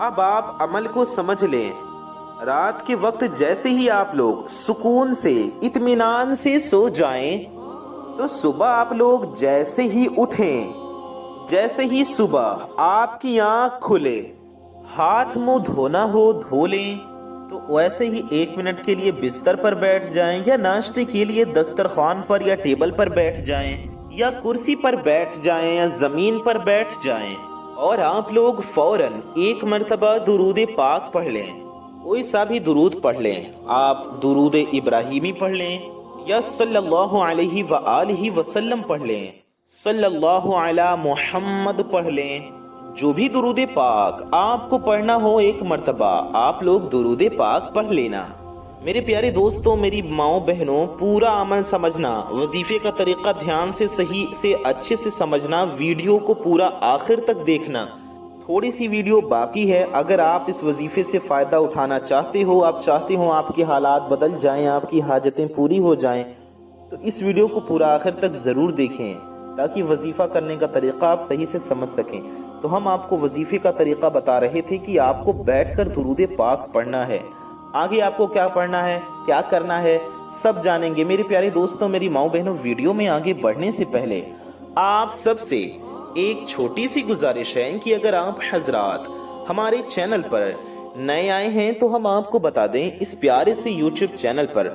اب آپ عمل کو سمجھ لیں، رات کے وقت جیسے ہی آپ لوگ سکون سے اطمینان سے سو جائیں تو صبح آپ لوگ جیسے ہی اٹھیں، جیسے ہی صبح آپ کی آنکھ کھلے، ہاتھ منہ دھونا ہو دھو لیں، تو ویسے ہی 1 منٹ کے لیے بستر پر بیٹھ جائیں یا ناشتے کے لیے دسترخوان پر یا ٹیبل پر بیٹھ جائیں یا کرسی پر بیٹھ جائیں یا زمین پر بیٹھ جائیں اور آپ لوگ فوراً 1 مرتبہ درود پاک پڑھ لیں، کوئی سا بھی درود پڑھ لیں، آپ درود ابراہیمی پڑھ لیں یا صلی اللہ علیہ وآلہ وسلم پڑھ لیں، صلی اللہ علی محمد پڑھ لیں، جو بھی درود پاک آپ کو پڑھنا ہو 1 مرتبہ آپ لوگ درود پاک پڑھ لینا۔ میرے پیارے دوستوں، میری ماؤں بہنوں، پورا عمل سمجھنا، وظیفے کا طریقہ دھیان سے صحیح سے اچھے سے سمجھنا، ویڈیو کو پورا آخر تک دیکھنا۔ تھوڑی سی ویڈیو باقی ہے، اگر آپ اس وظیفے سے فائدہ اٹھانا چاہتے ہو، آپ چاہتے ہو آپ کے حالات بدل جائیں، آپ کی حاجتیں پوری ہو جائیں، تو اس ویڈیو کو پورا آخر تک ضرور دیکھیں تاکہ وظیفہ کرنے کا طریقہ آپ صحیح سے سمجھ سکیں۔ تو ہم آپ کو وظیفے کا طریقہ بتا رہے تھے کہ آپ کو بیٹھ کر درود پاک پڑھنا ہے، آگے آپ کو کیا پڑھنا ہے، کیا کرنا ہے، سب جانیں گے۔ میرے پیارے دوستوں، میری ماؤں بہنوں، ویڈیو میں آگے بڑھنے سے پہلے آپ سب سے ایک چھوٹی سی گزارش ہے کہ اگر آپ حضرات ہمارے چینل پر نئے آئے ہیں تو ہم آپ کو بتا دیں، اس پیارے سے یوٹیوب چینل پر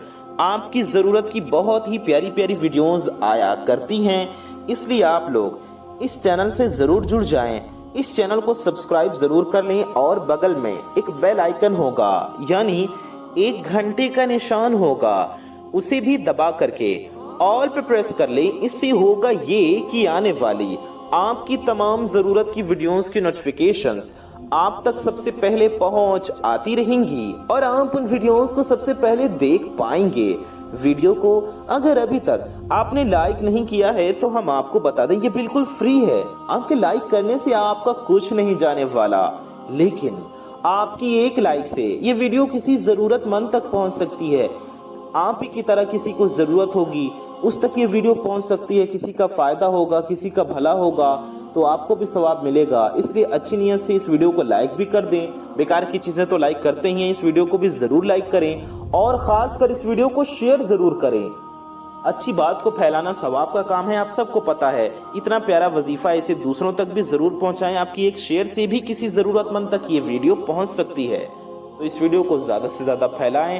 آپ کی ضرورت کی بہت ہی پیاری پیاری ویڈیوز آیا کرتی ہیں، اس لیے آپ لوگ اس چینل سے ضرور جڑ جائیں، اس چینل کو سبسکرائب ضرور کر لیں اور بغل میں ایک بیل آئیکن ہوگا، یعنی 1 گھنٹے کا نشان ہوگا، اسے بھی دبا کر کے آل پہ پریس کر لیں۔ اس سے ہوگا یہ کہ آنے والی آپ کی تمام ضرورت کی ویڈیوز کی نوٹیفیکیشنز آپ تک سب سے پہلے پہنچ آتی رہیں گی اور آپ ان ویڈیوز کو سب سے پہلے دیکھ پائیں گے۔ ویڈیو کو اگر ابھی تک آپ نے لائک نہیں کیا ہے تو ہم آپ کو بتا دیں، یہ بالکل فری ہے، آپ کے لائک کرنے سے آپ کا کچھ نہیں جانے والا، لیکن آپ کی ایک لائک سے یہ ویڈیو کسی ضرورت مند تک پہنچ سکتی ہے، آپ ہی کی طرح کسی کو ضرورت ہوگی اس تک یہ ویڈیو پہنچ سکتی ہے، کسی کا فائدہ ہوگا، کسی کا بھلا ہوگا تو آپ کو بھی ثواب ملے گا۔ اس لیے اچھی نیت سے اس ویڈیو کو لائک بھی کر دیں، بیکار کی چیزیں تو لائک کرتے ہی ہیں، اس ویڈیو کو بھی ضرور لائک کریں اور خاص کر اس ویڈیو کو شیئر ضرور کریں۔ اچھی بات کو پھیلانا ثواب کا کام ہے، آپ سب کو پتا ہے، اتنا پیارا وظیفہ اسے دوسروں تک بھی ضرور پہنچائیں، آپ کی ایک شیئر سے بھی کسی ضرورت مند تک یہ ویڈیو پہنچ سکتی ہے، تو اس ویڈیو کو زیادہ سے زیادہ پھیلائیں،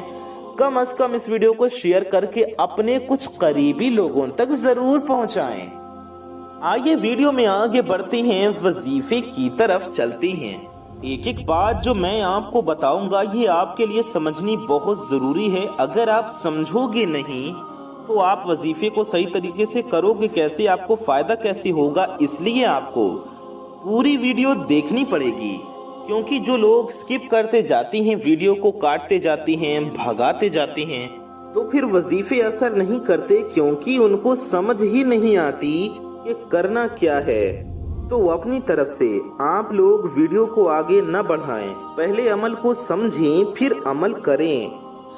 کم از کم اس ویڈیو کو شیئر کر کے اپنے کچھ قریبی لوگوں تک ضرور پہنچائیں۔ آئیے ویڈیو میں آگے بڑھتے ہیں، وظیفے کی طرف چلتے ہیں۔ ایک ایک بات جو میں آپ کو بتاؤں گا یہ آپ کے لیے سمجھنی بہت ضروری ہے، اگر آپ سمجھو گے نہیں تو آپ وظیفے کو صحیح طریقے سے کرو گے کیسے، آپ کو فائدہ کیسے ہوگا، اس لیے آپ کو پوری ویڈیو دیکھنی پڑے گی، کیونکہ جو لوگ سکپ کرتے جاتی ہیں، ویڈیو کو کاٹتے جاتی ہیں، بھگاتے جاتے ہیں، تو پھر وظیفے اثر نہیں کرتے، کیونکہ ان کو سمجھ ہی نہیں آتی کہ کرنا کیا ہے۔ تو اپنی طرف سے آپ لوگ ویڈیو کو آگے نہ بڑھائیں، پہلے عمل کو سمجھیں پھر عمل کریں۔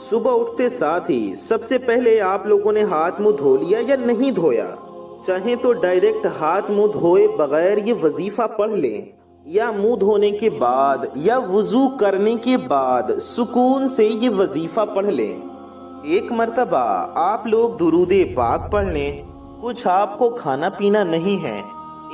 صبح اٹھتے ساتھ ہی سب سے پہلے آپ لوگوں نے ہاتھ منہ دھو لیا یا نہیں دھویا، چاہیں تو ڈائریکٹ ہاتھ منہ دھوئے بغیر یہ وظیفہ پڑھ لیں، یا منہ دھونے کے بعد یا وضو کرنے کے بعد سکون سے یہ وظیفہ پڑھ لیں۔ 1 مرتبہ آپ لوگ درود پاک پڑھ لیں، کچھ آپ کو کھانا پینا نہیں ہے،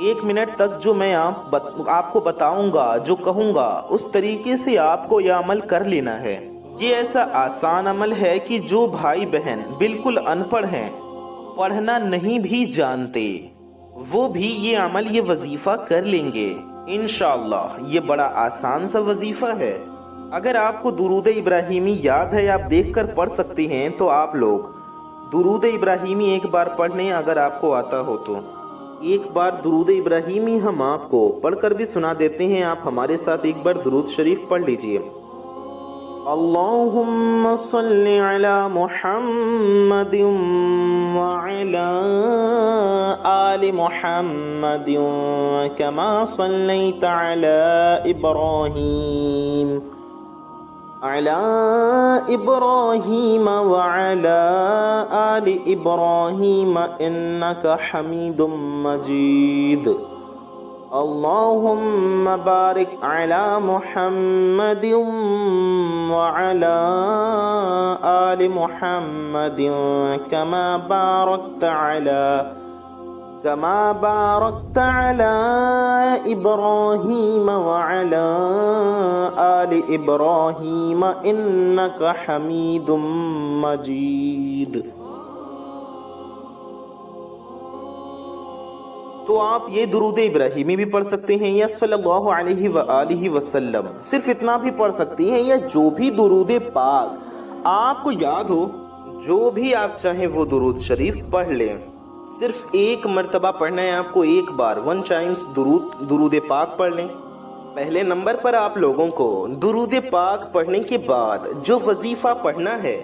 1 منٹ تک جو میں آپ کو بتاؤں گا، جو کہوں گا، اس طریقے سے آپ کو یہ عمل کر لینا ہے۔ یہ ایسا آسان عمل ہے کہ جو بھائی بہن بالکل ان پڑھ ہیں، پڑھنا نہیں بھی جانتے، وہ بھی یہ عمل، یہ وظیفہ کر لیں گے انشاءاللہ۔ یہ بڑا آسان سا وظیفہ ہے، اگر آپ کو درود ابراہیمی یاد ہے، آپ دیکھ کر پڑھ سکتے ہیں، تو آپ لوگ درود ابراہیمی ایک بار پڑھ لیں، اگر آپ کو آتا ہو تو ایک بار درود ابراہیمی ہم آپ کو پڑھ کر بھی سنا دیتے ہیں، آپ ہمارے ساتھ ایک بار درود شریف پڑھ لیجئے۔ اللہم صلی علی محمد وعلی آل محمد کما صلیت علی ابراہیم وعلى آل إبراهيم إنك حميد مجيد اللهم بارك على محمد وعلى آل محمد كما باركت على إبراهيم وعلى آل إبراهيم إنك حميد مجيد۔ تو آپ یہ درود ابراہیمی بھی پڑھ سکتے ہیں یا صلی اللہ علیہ وآلہ وسلم، صرف اتنا بھی پڑھ سکتی ہیں، یا جو بھی درود پاک آپ کو یاد ہو، جو بھی آپ چاہیں وہ درود شریف پڑھ لیں۔ صرف ایک مرتبہ پڑھنا ہے آپ کو، ایک بار 1 ٹائمز درود پاک پڑھ لیں۔ پہلے نمبر پر آپ لوگوں کو درود پاک پڑھنے کے بعد جو وظیفہ پڑھنا ہے،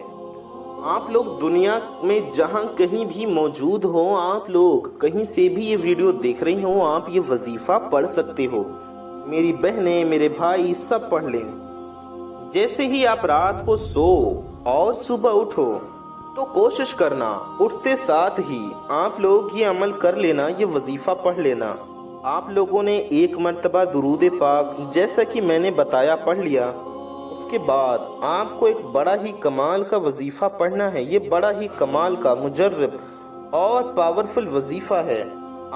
آپ لوگ دنیا میں جہاں کہیں بھی موجود ہو، آپ لوگ کہیں سے بھی یہ ویڈیو دیکھ رہی ہوں، آپ یہ وظیفہ پڑھ سکتے ہو۔ میری بہنیں، میرے بھائی سب پڑھ لیں۔ جیسے ہی آپ رات کو سو اور صبح اٹھو تو کوشش کرنا اٹھتے ساتھ ہی آپ لوگ یہ عمل کر لینا، یہ وظیفہ پڑھ لینا۔ آپ لوگوں نے ایک مرتبہ درود پاک جیسا کہ میں نے بتایا پڑھ لیا، اس کے بعد آپ کو ایک بڑا ہی کمال کا وظیفہ پڑھنا ہے۔ یہ بڑا ہی کمال کا مجرب اور پاورفل وظیفہ ہے۔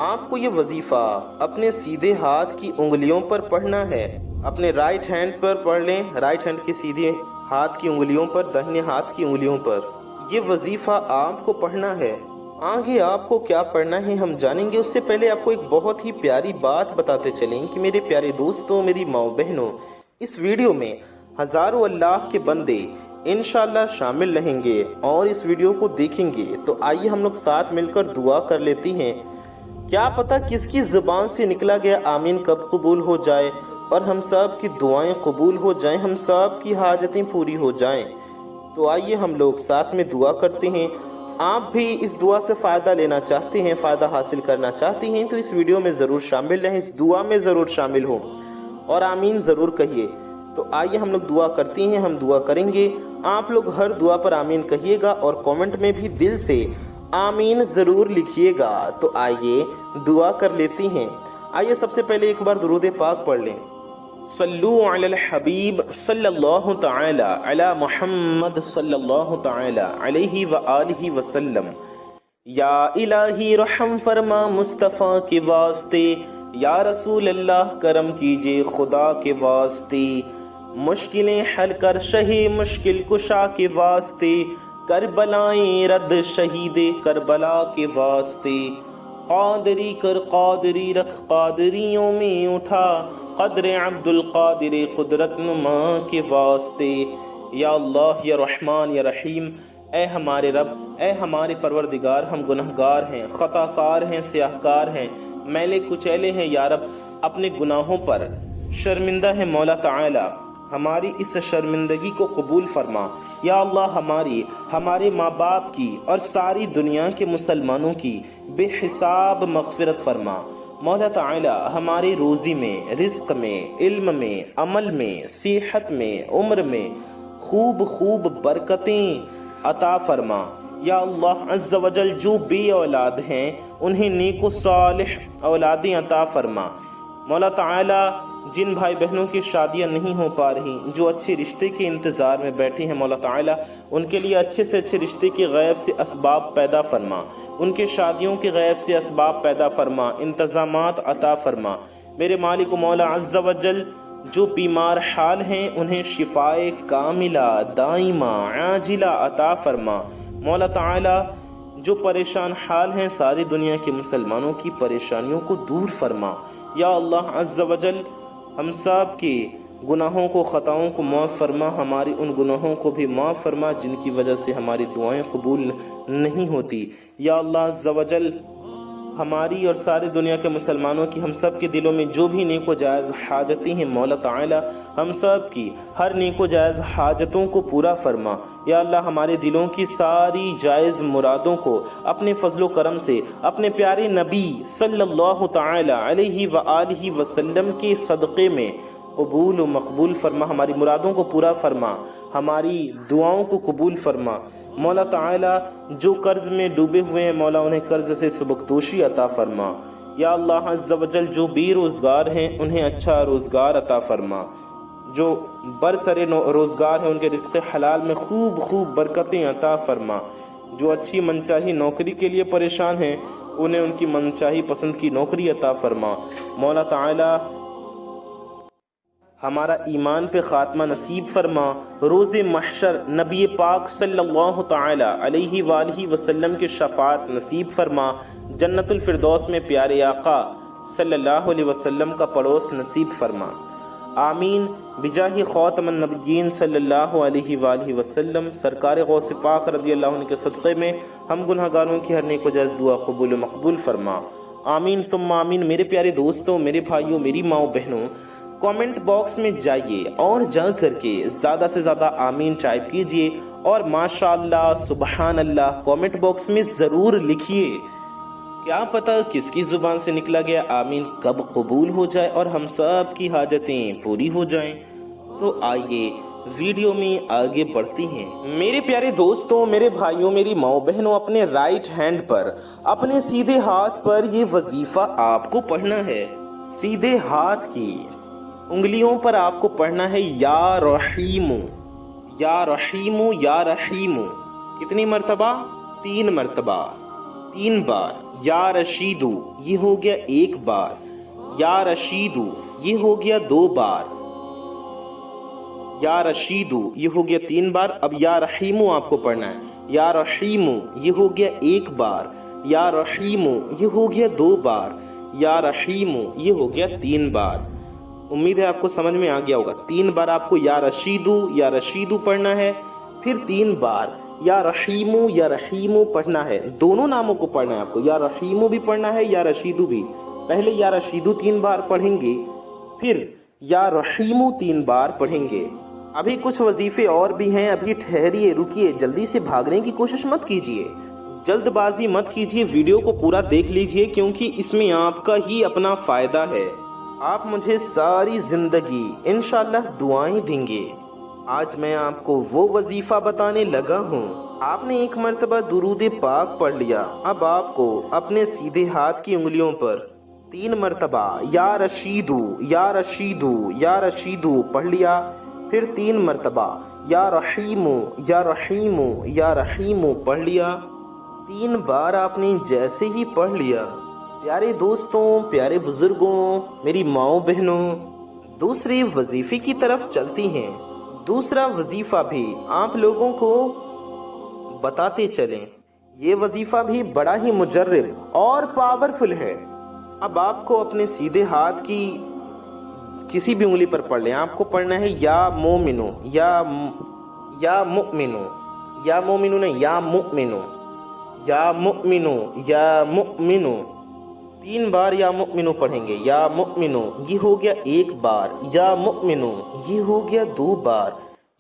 آپ کو یہ وظیفہ اپنے سیدھے ہاتھ کی انگلیوں پر پڑھنا ہے۔ اپنے رائٹ ہینڈ پر پڑھ لیں، رائٹ ہینڈ کے سیدھے ہاتھ کی انگلیوں پر، داہنے ہاتھ کی انگلیوں پر یہ وظیفہ آپ کو پڑھنا ہے۔ آگے آپ کو کیا پڑھنا ہے ہم جانیں گے، اس سے پہلے آپ کو ایک بہت ہی پیاری بات بتاتے چلیں کہ میرے پیارے دوستوں، میری ماؤں بہنوں، اس ویڈیو میں ہزاروں اللہ کے بندے انشاءاللہ شامل رہیں گے اور اس ویڈیو کو دیکھیں گے۔ تو آئیے ہم لوگ ساتھ مل کر دعا کر لیتی ہیں۔ کیا پتہ کس کی زبان سے نکلا گیا آمین کب قبول ہو جائے اور ہم سب کی دعائیں قبول ہو جائیں، ہم سب کی حاجتیں پوری ہو جائیں۔ تو آئیے ہم لوگ ساتھ میں دعا کرتے ہیں۔ آپ بھی اس دعا سے فائدہ لینا چاہتے ہیں، فائدہ حاصل کرنا چاہتی ہیں تو اس ویڈیو میں ضرور شامل رہیں، اس دعا میں ضرور شامل ہوں اور آمین ضرور کہیے۔ تو آئیے ہم لوگ دعا کرتے ہیں، ہم دعا کریں گے، آپ لوگ ہر دعا پر آمین کہیے گا اور کومنٹ میں بھی دل سے آمین ضرور لکھیے گا۔ تو آئیے دعا کر لیتی ہیں۔ آئیے سب سے پہلے ایک بار درود پاک پڑھ لیں۔ صلو علی الحبیب صلی اللہ تعالی علی محمد صلی اللہ تعالی علیہ وآلہ وسلم۔ یا الہی رحم فرما مصطفیٰ کے واسطے، یا رسول اللہ کرم کیجئے خدا کے واسطے، مشکلیں حل کر شہ مشکل کشا کے واسطے، کربلائیں رد شہید کربلا کے واسطے، قادری کر قادری رکھ قادریوں میں اٹھا، قدر عبد القادر قدرت نما کے واسطے۔ یا اللہ، یا رحمان، یا رحیم، اے ہمارے رب، اے ہمارے پروردگار، ہم گنہگار ہیں، خطا کار ہیں، سیاہکار ہیں، میلے کچیلے ہیں یا رب، اپنے گناہوں پر شرمندہ ہے مولا تعالی، ہماری اس شرمندگی کو قبول فرما۔ یا اللہ، ہمارے ماں باپ کی اور ساری دنیا کے مسلمانوں کی بے حساب مغفرت فرما۔ مولا تعالی ہماری روزی میں، رزق میں، علم میں، عمل میں، صحت میں، عمر میں خوب برکتیں عطا فرما۔ یا اللہ عز و جل جو بے اولاد ہیں انہیں نیک و صالح اولادیں عطا فرما۔ مولا تعالی جن بھائی بہنوں کی شادیاں نہیں ہو پا رہی، جو اچھے رشتے کے انتظار میں بیٹھے ہیں، مولا تعالی ان کے لیے اچھے سے اچھے رشتے کے غیب سے اسباب پیدا فرما، ان کے شادیوں کے غیب سے اسباب پیدا فرما، انتظامات عطا فرما۔ میرے مالک و مولا عز و جل جو بیمار حال ہیں انہیں شفائے کاملہ دائمہ عاجلہ عطا فرما۔ مولا تعالی جو پریشان حال ہیں ساری دنیا کے مسلمانوں کی پریشانیوں کو دور فرما۔ یا اللہ عز و جل ہم سب کے گناہوں کو، خطاؤں کو معاف فرما، ہماری ان گناہوں کو بھی معاف فرما جن کی وجہ سے ہماری دعائیں قبول نہیں ہوتی۔ یا اللہ عز و جل ہماری اور ساری دنیا کے مسلمانوں کی، ہم سب کے دلوں میں جو بھی نیک و جائز حاجتیں ہیں مولا تعالی ہم سب کی ہر نیک و جائز حاجتوں کو پورا فرما۔ یا اللہ ہمارے دلوں کی ساری جائز مرادوں کو اپنے فضل و کرم سے اپنے پیارے نبی صلی اللہ تعالی علیہ وآلہ وسلم کے صدقے میں قبول و مقبول فرما، ہماری مرادوں کو پورا فرما، ہماری دعاؤں کو قبول فرما۔ مولا تعالی جو قرض میں ڈوبے ہوئے ہیں مولا انہیں قرض سے سبکدوشی عطا فرما۔ یا اللہ عز و جل جو بے روزگار ہیں انہیں اچھا روزگار عطا فرما، جو برسر روزگار ہیں ان کے رزق حلال میں خوب خوب برکتیں عطا فرما، جو اچھی منچاہی نوکری کے لیے پریشان ہیں انہیں ان کی منچاہی پسند کی نوکری عطا فرما۔ مولا تعالی ہمارا ایمان پہ خاتمہ نصیب فرما، روز محشر نبی پاک صلی اللہ تعالی علیہ وآلہ وسلم کے شفاعت نصیب فرما، جنت الفردوس میں پیارے آقا صلی اللہ علیہ وسلم کا پڑوس نصیب فرما، آمین بجاہ خاتم النبیین صلی اللہ علیہ وآلہ وسلم۔ سرکار غوث پاک رضی اللہ عنہ کے صدقے میں ہم گناہگاروں کی ہر نیک و جائز دعا قبول و مقبول فرما، آمین ثم آمین۔ میرے پیارے دوستوں، میرے بھائیوں، میری ماؤں بہنوں، کامنٹ باکس میں جائیے اور جا کر کے زیادہ سے زیادہ آمین ٹائپ کیجئے اور ماشاءاللہ سبحان اللہ کامنٹ باکس میں ضرور لکھیے۔ کیا پتہ کس کی زبان سے نکلا گیا آمین کب قبول ہو جائے اور ہم سب کی حاجتیں پوری ہو جائیں۔ تو آئیے ویڈیو میں آگے بڑھتی ہیں۔ میرے پیارے دوستوں، میرے بھائیوں، میری ماؤں بہنوں، اپنے رائٹ ہینڈ پر، اپنے سیدھے ہاتھ پر یہ وظیفہ آپ کو پڑھنا ہے۔ سیدھے ہاتھ کی انگلیوں پر آپ کو پڑھنا ہے یا رحیم، یا رحیم، یا رحیم۔ کتنی مرتبہ؟ 3 مرتبہ، 3 بار۔ یا رشیدو یہ ہو گیا 1 بار، یا رشیدو یہ ہو گیا 2 بار، یا رشیدو یہ ہو گیا 3 بار۔ اب یا رحیمو آپ کو پڑھنا ہے، یا رحیمو یہ ہو گیا 1 بار، یا رحیمو یہ ہو گیا 2 بار، یا رحیمو یہ ہو گیا 3 بار۔ امید ہے آپ کو سمجھ میں آ گیا ہوگا۔ 3 بار آپ کو یا رشیدو پڑھنا ہے، پھر 3 بار یا رحیمو پڑھنا ہے۔ دونوں ناموں کو پڑھنا ہے آپ کو، یا رحیمو بھی پڑھنا ہے، یا رشیدو بھی۔ پہلے یا رشیدو 3 بار پڑھیں گے، پھر یا رحیمو 3 بار پڑھیں گے۔ ابھی کچھ وظیفے اور بھی ہیں، ابھی ٹھہریے، رکیے، جلدی سے بھاگنے کی کوشش مت کیجیے، جلد بازی مت کیجیے، ویڈیو کو پورا دیکھ لیجیے کیونکہ اس میں آپ کا ہی اپنا فائدہ ہے۔ آپ مجھے ساری زندگی انشاءاللہ دعائیں دیں گے۔ آج میں آپ کو وہ وظیفہ بتانے لگا ہوں۔ آپ نے 1 مرتبہ درود پاک پڑھ لیا، اب آپ کو اپنے سیدھے ہاتھ کی انگلیوں پر 3 مرتبہ یا رشیدو پڑھ لیا، پھر 3 مرتبہ یا رحیمو پڑھ لیا۔ 3 بار آپ نے جیسے ہی پڑھ لیا، پیارے دوستوں، پیارے بزرگوں، میری ماؤں بہنوں، دوسرے وظیفے کی طرف چلتی ہیں۔ دوسرا وظیفہ بھی آپ لوگوں کو بتاتے چلیں، یہ وظیفہ بھی بڑا ہی مجرب اور پاورفل ہے۔ اب آپ کو اپنے سیدھے ہاتھ کی کسی بھی انگلی پر پڑھ لیں، آپ کو پڑھنا ہے یا مومنو، یا مؤمنو، یا مومنو نہیں، یا مؤمنو، یا مؤمنو، یا مؤمنو۔ 3 بار یا مؤمنو پڑھیں گے، یا مؤمنو یہ ہو گیا 1 بار، یا مؤمنو یہ ہو گیا 2 بار،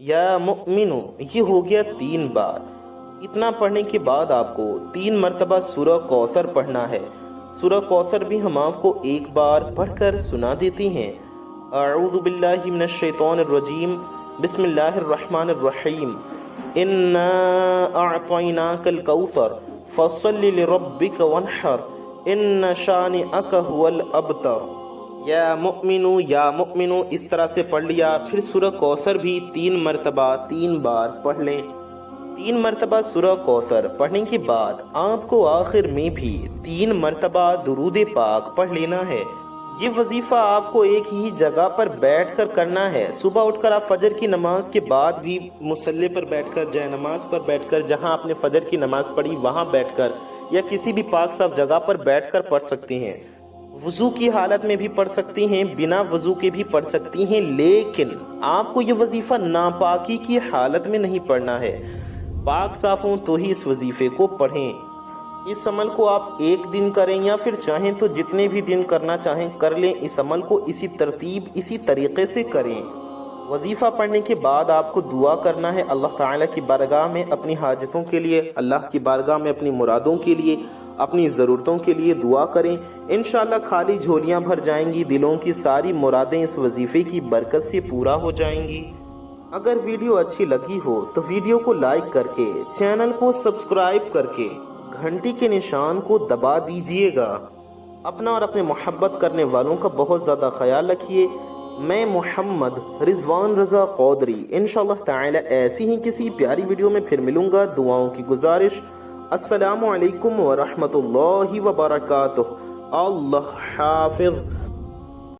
یا مؤمنو یہ ہو گیا 3 بار۔ اتنا پڑھنے کے بعد آپ کو 3 مرتبہ سورہ کوثر پڑھنا ہے۔ سورہ کوثر بھی ہم آپ کو 1 بار پڑھ کر سنا دیتے ہیں۔ اعوذ باللہ من الشیطان الرجیم، بسم اللہ الرحمن الرحیم، انا اعطیناک الکوثر فصل لربک وانحر ان شانئک هو الابتر۔ یا مؤمنو اس طرح سے پڑھ لیا، پھر سورہ کوثر بھی 3 مرتبہ 3 بار پڑھ لیں۔ 3 مرتبہ سورہ کوثر پڑھنے کے بعد آپ کو آخر میں بھی 3 مرتبہ درود پاک پڑھ لینا ہے۔ یہ وظیفہ آپ کو ایک ہی جگہ پر بیٹھ کر کرنا ہے۔ صبح اٹھ کر آپ فجر کی نماز کے بعد بھی مصلی پر بیٹھ کر، جائے نماز پر بیٹھ کر، جہاں آپ نے فجر کی نماز پڑھی وہاں بیٹھ کر، یا کسی بھی پاک صاف جگہ پر بیٹھ کر پڑھ سکتی ہیں۔ وضو کی حالت میں بھی پڑھ سکتی ہیں، بنا وضو کے بھی پڑھ سکتی ہیں، لیکن آپ کو یہ وظیفہ ناپاکی کی حالت میں نہیں پڑھنا ہے۔ پاک صاف ہوں تو ہی اس وظیفے کو پڑھیں۔ اس عمل کو آپ 1 دن کریں یا پھر چاہیں تو جتنے بھی دن کرنا چاہیں کر لیں۔ اس عمل کو اسی ترتیب، اسی طریقے سے کریں۔ وظیفہ پڑھنے کے بعد آپ کو دعا کرنا ہے اللہ تعالیٰ کی بارگاہ میں اپنی حاجتوں کے لیے، اللہ کی بارگاہ میں اپنی مرادوں کے لیے، اپنی ضرورتوں کے لیے دعا کریں۔ انشاءاللہ خالی جھولیاں بھر جائیں گی، دلوں کی ساری مرادیں اس وظیفے کی برکت سے پورا ہو جائیں گی۔ اگر ویڈیو اچھی لگی ہو تو ویڈیو کو لائک کر کے، چینل کو سبسکرائب کر کے، گھنٹی کے نشان کو دبا دیجئے گا۔ اپنا اور اپنے محبت کرنے والوں کا بہت زیادہ خیال رکھیے۔ میں محمد رضوان رضا قودری انشاءاللہ تعالی ایسی ہی کسی پیاری ویڈیو میں پھر ملوں گا۔ دعاؤں کی گزارش، السلام علیکم ورحمۃ اللہ وبرکاتہ۔ اللہ حافظ۔